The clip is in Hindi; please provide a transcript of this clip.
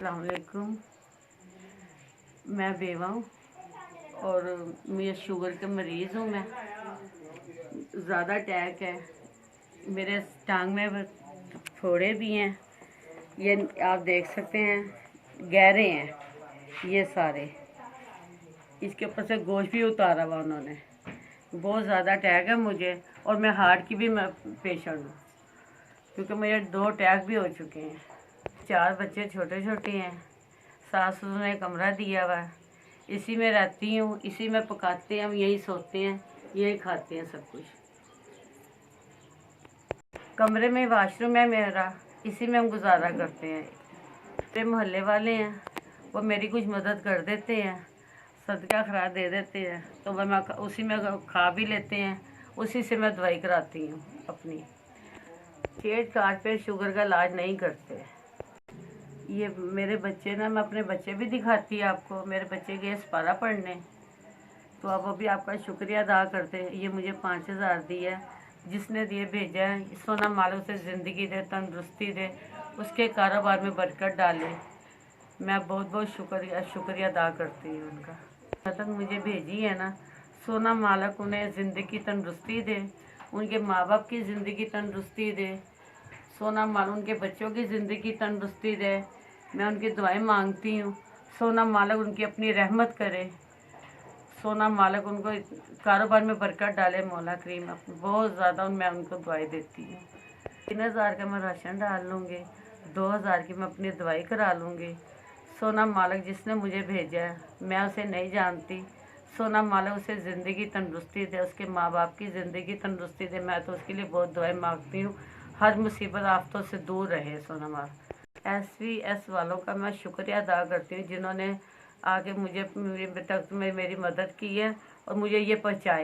अस्सलाम वालेकुम। मैं बेवा हूँ और मुझे शुगर के मरीज़ हूँ। मैं ज़्यादा अटैक है, मेरे टांग में फोड़े भी हैं, ये आप देख सकते हैं, गहरे हैं ये सारे। इसके ऊपर से गोश्त भी उतारा हुआ उन्होंने। बहुत ज़्यादा अटैक है मुझे, और मैं हार्ट की भी मैं पेशेंट हूँ, क्योंकि मुझे 2 अटैक भी हो चुके हैं। 4 बच्चे छोटे छोटे हैं। सास ससुर ने कमरा दिया हुआ है, इसी में रहती हूँ, इसी में पकाते हैं, हम यही सोते हैं, यही खाते हैं सब कुछ। कमरे में वाशरूम है मेरा, इसी में हम गुजारा करते हैं। मेरे मोहल्ले वाले हैं, वो मेरी कुछ मदद कर देते हैं, सदका खैरात दे देते हैं, तो वह मैं उसी में खा भी लेते हैं, उसी से मैं दवाई कराती हूँ अपनी। पेट काट पे शुगर का इलाज नहीं करते। ये मेरे बच्चे ना, मैं अपने बच्चे भी दिखाती है आपको। मेरे बच्चे गए सपारा पढ़ने, तो अब अभी आपका शुक्रिया अदा करते हैं। ये मुझे 5000 दिया है, जिसने दिए भेजा है। सोना मालो से ज़िंदगी दे, तंदुरुस्ती दे, उसके कारोबार में बरकत डाले। मैं बहुत बहुत शुक्रिया अदा करती हूँ उनका। जहाँ तक मुझे भेजी है ना, सोना मालक उन्हें ज़िंदगी तंदुरुस्ती दे, उनके माँ बाप की ज़िंदगी तंदुरुस्ती दे, सोना मालक उनके बच्चों की ज़िंदगी तंदुरुस्ती दे। मैं उनकी दुआएं मांगती हूँ। सोना मालक उनकी अपनी रहमत करे, सोना मालक उनको कारोबार में बरकत डाले, मौला करीम। बहुत ज़्यादा मैं उनको दुआएं देती हूँ। 3000 का मैं राशन डाल लूँगी, 2000 की मैं अपनी दवाई करा लूँगी। सोना मालक जिसने मुझे भेजा है, मैं उसे नहीं जानती। सोना मालक उसे ज़िंदगी तंदुरुस्ती दे, उसके माँ बाप की ज़िंदगी तंदुरुस्ती दे। मैं तो उसके लिए बहुत दुआएं मांगती हूँ, हर मुसीबत आफतों से दूर रहे सोना मालक। SVS वालों का मैं शुक्रिया अदा करती हूँ, जिन्होंने आगे मुझे तक में मेरी मदद की है और मुझे ये पहुँचाया।